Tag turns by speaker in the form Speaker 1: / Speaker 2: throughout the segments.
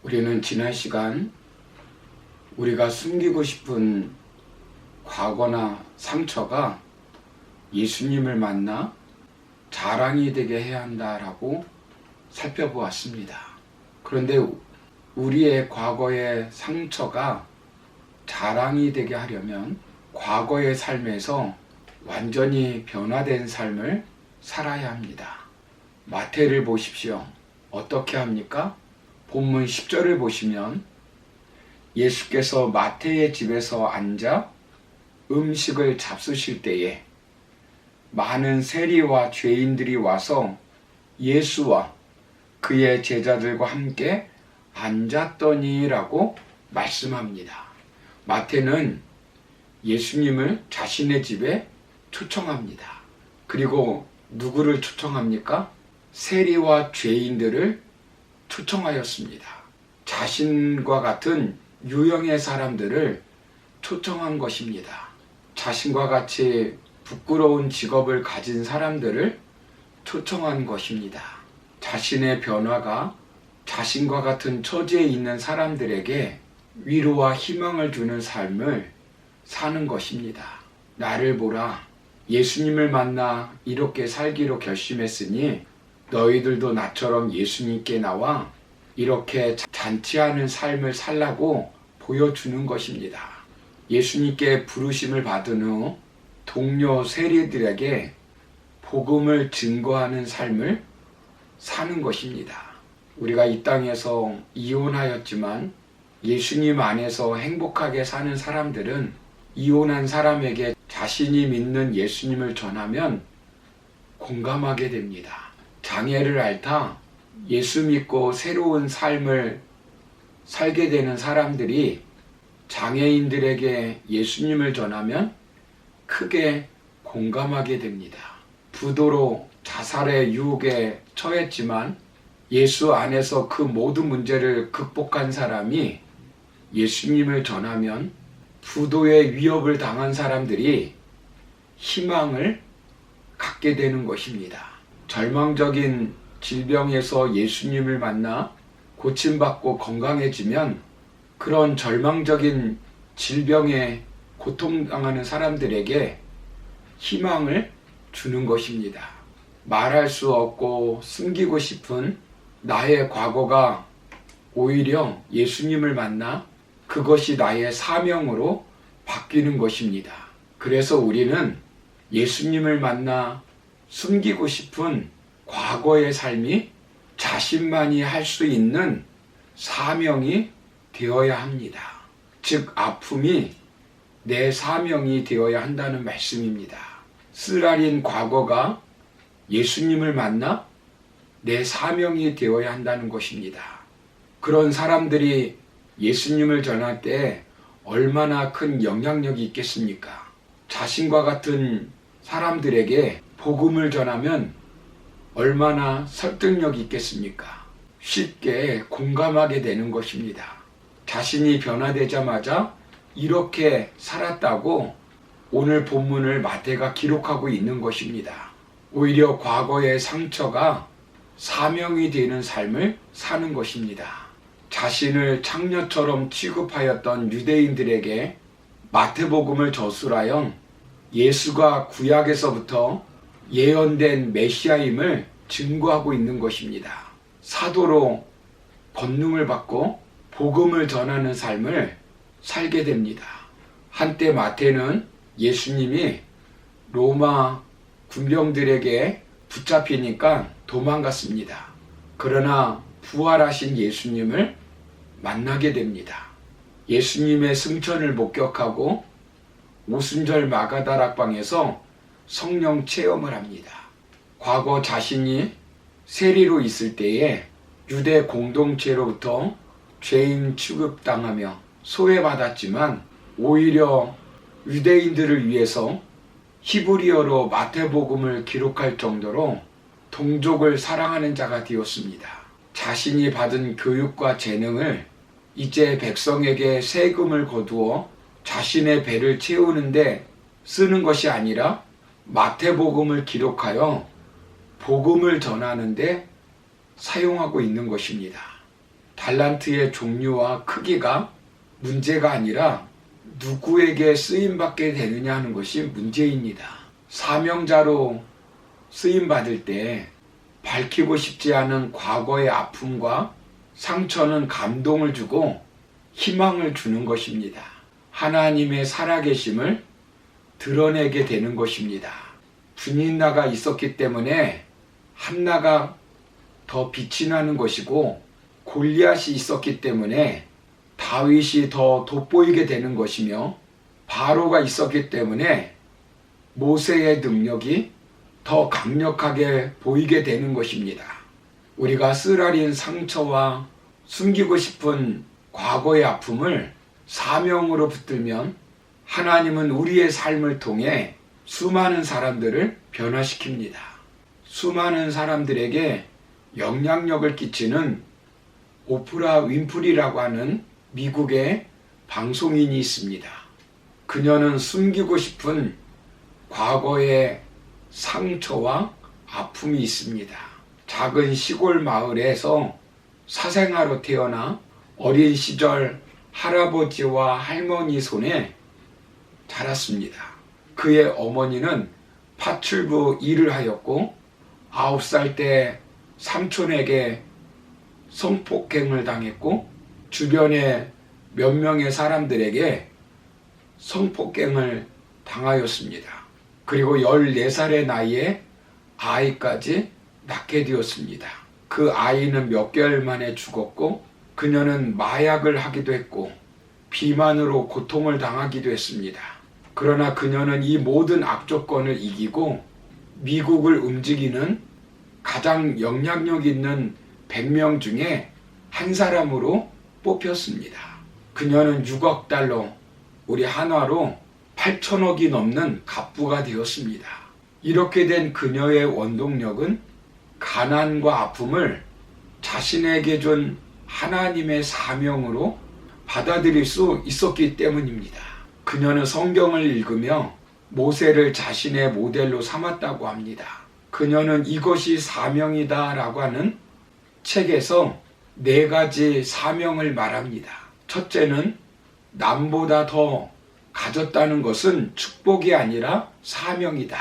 Speaker 1: 우리는 지난 시간 우리가 숨기고 싶은 과거나 상처가 예수님을 만나 자랑이 되게 해야 한다라고 살펴보았습니다. 그런데 우리의 과거의 상처가 자랑이 되게 하려면 과거의 삶에서 완전히 변화된 삶을 살아야 합니다. 마태를 보십시오. 어떻게 합니까? 본문 10절을 보시면 예수께서 마태의 집에서 앉아 음식을 잡수실 때에 많은 세리와 죄인들이 와서 예수와 그의 제자들과 함께 앉았더니라고 말씀합니다. 마태는 예수님을 자신의 집에 초청합니다. 그리고 누구를 초청합니까? 세리와 죄인들을 초청하였습니다. 자신과 같은 유형의 사람들을 초청한 것입니다. 자신과 같이 부끄러운 직업을 가진 사람들을 초청한 것입니다. 자신의 변화가 자신과 같은 처지에 있는 사람들에게 위로와 희망을 주는 삶을 사는 것입니다. 나를 보라. 예수님을 만나 이렇게 살기로 결심했으니 너희들도 나처럼 예수님께 나와 이렇게 잔치하는 삶을 살라고 보여주는 것입니다. 예수님께 부르심을 받은 후 동료 세리들에게 복음을 증거하는 삶을 사는 것입니다. 우리가 이 땅에서 이혼하였지만 예수님 안에서 행복하게 사는 사람들은 이혼한 사람에게 자신이 믿는 예수님을 전하면 공감하게 됩니다. 장애를 앓다 예수 믿고 새로운 삶을 살게 되는 사람들이 장애인들에게 예수님을 전하면 크게 공감하게 됩니다. 부도로 자살의 유혹에 처했지만 예수 안에서 그 모든 문제를 극복한 사람이 예수님을 전하면 부도의 위협을 당한 사람들이 희망을 갖게 되는 것입니다. 절망적인 질병에서 예수님을 만나 고침받고 건강해지면 그런 절망적인 질병에 고통당하는 사람들에게 희망을 주는 것입니다. 말할 수 없고 숨기고 싶은 나의 과거가 오히려 예수님을 만나 그것이 나의 사명으로 바뀌는 것입니다. 그래서 우리는 예수님을 만나 숨기고 싶은 과거의 삶이 자신만이 할 수 있는 사명이 되어야 합니다. 즉 아픔이 내 사명이 되어야 한다는 말씀입니다. 쓰라린 과거가 예수님을 만나 내 사명이 되어야 한다는 것입니다. 그런 사람들이 예수님을 전할 때 얼마나 큰 영향력이 있겠습니까? 자신과 같은 사람들에게 복음을 전하면 얼마나 설득력이 있겠습니까? 쉽게 공감하게 되는 것입니다. 자신이 변화되자마자 이렇게 살았다고 오늘 본문을 마태가 기록하고 있는 것입니다. 오히려 과거의 상처가 사명이 되는 삶을 사는 것입니다. 자신을 창녀처럼 취급하였던 유대인들에게 마태복음을 저술하여 예수가 구약에서부터 예언된 메시아임을 증거하고 있는 것입니다. 사도로 권능을 받고 복음을 전하는 삶을 살게 됩니다. 한때 마태는 예수님이 로마 군병들에게 붙잡히니까 도망갔습니다. 그러나 부활하신 예수님을 만나게 됩니다. 예수님의 승천을 목격하고 오순절 마가다락방에서 성령 체험을 합니다. 과거 자신이 세리로 있을 때에 유대 공동체로부터 죄인 취급당하며 소외받았지만 오히려 유대인들을 위해서 히브리어로 마태복음을 기록할 정도로 동족을 사랑하는 자가 되었습니다. 자신이 받은 교육과 재능을 이제 백성에게 세금을 거두어 자신의 배를 채우는데 쓰는 것이 아니라 마태복음을 기록하여 복음을 전하는데 사용하고 있는 것입니다. 달란트의 종류와 크기가 문제가 아니라 누구에게 쓰임받게 되느냐 하는 것이 문제입니다. 사명자로 쓰임받을 때 밝히고 싶지 않은 과거의 아픔과 상처는 감동을 주고 희망을 주는 것입니다. 하나님의 살아계심을 드러내게 되는 것입니다. 분인나가 있었기 때문에 한나가 더 빛이 나는 것이고, 골리앗이 있었기 때문에 다윗이 더 돋보이게 되는 것이며, 바로가 있었기 때문에 모세의 능력이 더 강력하게 보이게 되는 것입니다. 우리가 쓰라린 상처와 숨기고 싶은 과거의 아픔을 사명으로 붙들면 하나님은 우리의 삶을 통해 수많은 사람들을 변화시킵니다. 수많은 사람들에게 영향력을 끼치는 오프라 윈프리라고 하는 미국의 방송인이 있습니다. 그녀는 숨기고 싶은 과거의 상처와 아픔이 있습니다. 작은 시골 마을에서 사생아로 태어나 어린 시절 할아버지와 할머니 손에 자랐습니다. 그의 어머니는 파출부 일을 하였고 9살 때 삼촌에게 성폭행을 당했고 주변의 몇 명의 사람들에게 성폭행을 당하였습니다. 그리고 14살의 나이에 아이까지 낳게 되었습니다. 그 아이는 몇 개월 만에 죽었고 그녀는 마약을 하기도 했고 비만으로 고통을 당하기도 했습니다. 그러나 그녀는 이 모든 악조건을 이기고 미국을 움직이는 가장 영향력 있는 100명 중에 한 사람으로 뽑혔습니다. 그녀는 6억 달러, 우리 한화로 8천억이 넘는 갑부가 되었습니다. 이렇게 된 그녀의 원동력은 가난과 아픔을 자신에게 준 하나님의 사명으로 받아들일 수 있었기 때문입니다. 그녀는 성경을 읽으며 모세를 자신의 모델로 삼았다고 합니다. 그녀는 이것이 사명이다 라고 하는 책에서 4가지 사명을 말합니다. 첫째는 남보다 더 가졌다는 것은 축복이 아니라 사명이다.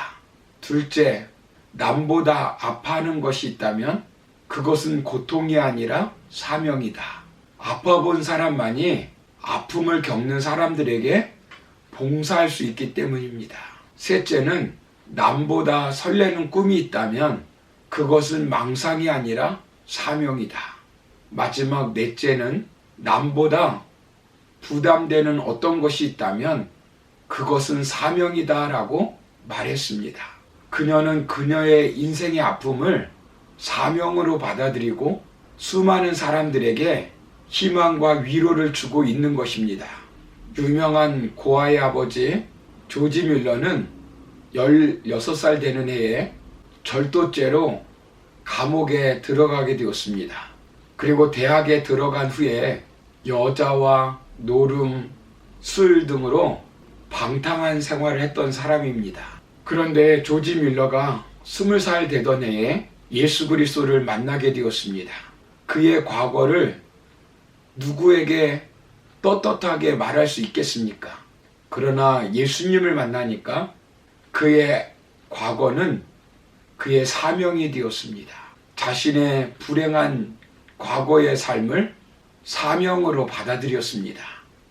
Speaker 1: 둘째, 남보다 아파하는 것이 있다면 그것은 고통이 아니라 사명이다. 아파본 사람만이 아픔을 겪는 사람들에게 봉사할 수 있기 때문입니다. 셋째는 남보다 설레는 꿈이 있다면 그것은 망상이 아니라 사명이다. 마지막 넷째는 남보다 부담되는 어떤 것이 있다면 그것은 사명이다 라고 말했습니다. 그녀는 그녀의 인생의 아픔을 사명으로 받아들이고 수많은 사람들에게 희망과 위로를 주고 있는 것입니다. 유명한 고아의 아버지 조지 뮬러는 16살 되는 해에 절도죄로 감옥에 들어가게 되었습니다. 그리고 대학에 들어간 후에 여자와 노름, 술 등으로 방탕한 생활을 했던 사람입니다. 그런데 조지 뮬러가 20살 되던 해에 예수 그리스도를 만나게 되었습니다. 그의 과거를 누구에게 떳떳하게 말할 수 있겠습니까? 그러나 예수님을 만나니까 그의 과거는 그의 사명이 되었습니다. 자신의 불행한 과거의 삶을 사명으로 받아들였습니다.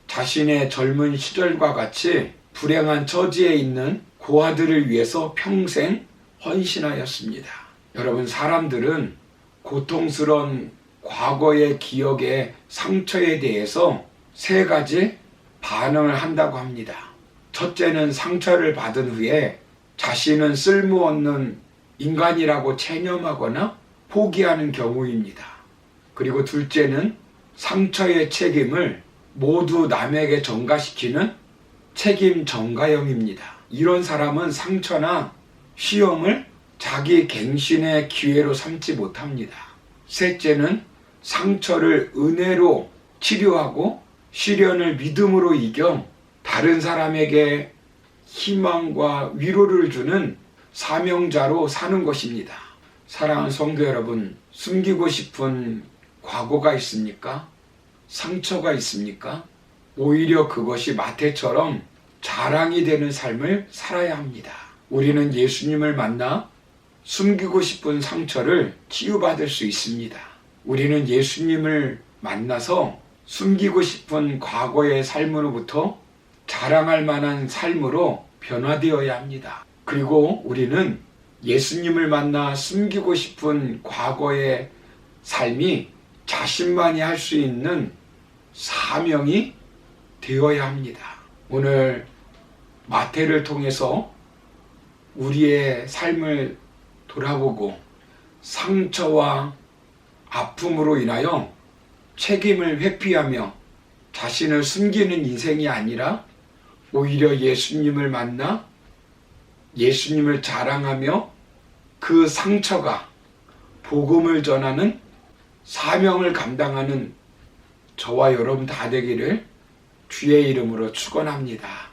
Speaker 1: 자신의 젊은 시절과 같이 불행한 처지에 있는 고아들을 위해서 평생 헌신하였습니다. 여러분, 사람들은 고통스러운 과거의 기억의 상처에 대해서 3가지 반응을 한다고 합니다. 첫째는 상처를 받은 후에 자신은 쓸모없는 인간이라고 체념하거나 포기하는 경우입니다. 그리고 둘째는 상처의 책임을 모두 남에게 전가시키는 책임 전가형입니다. 이런 사람은 상처나 시험을 자기 갱신의 기회로 삼지 못합니다. 셋째는 상처를 은혜로 치료하고 시련을 믿음으로 이겨 다른 사람에게 희망과 위로를 주는 사명자로 사는 것입니다. 사랑하는 성도 여러분, 숨기고 싶은 과거가 있습니까? 상처가 있습니까? 오히려 그것이 마태처럼 자랑이 되는 삶을 살아야 합니다. 우리는 예수님을 만나 숨기고 싶은 상처를 치유받을 수 있습니다. 우리는 예수님을 만나서 숨기고 싶은 과거의 삶으로부터 자랑할 만한 삶으로 변화되어야 합니다. 그리고 우리는 예수님을 만나 숨기고 싶은 과거의 삶이 자신만이 할 수 있는 사명이 되어야 합니다. 오늘 마태를 통해서 우리의 삶을 돌아보고 상처와 아픔으로 인하여 책임을 회피하며 자신을 숨기는 인생이 아니라 오히려 예수님을 만나 예수님을 자랑하며 그 상처가 복음을 전하는 사명을 감당하는 저와 여러분 다 되기를 주의 이름으로 축원합니다.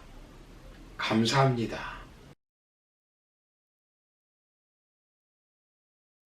Speaker 1: 감사합니다.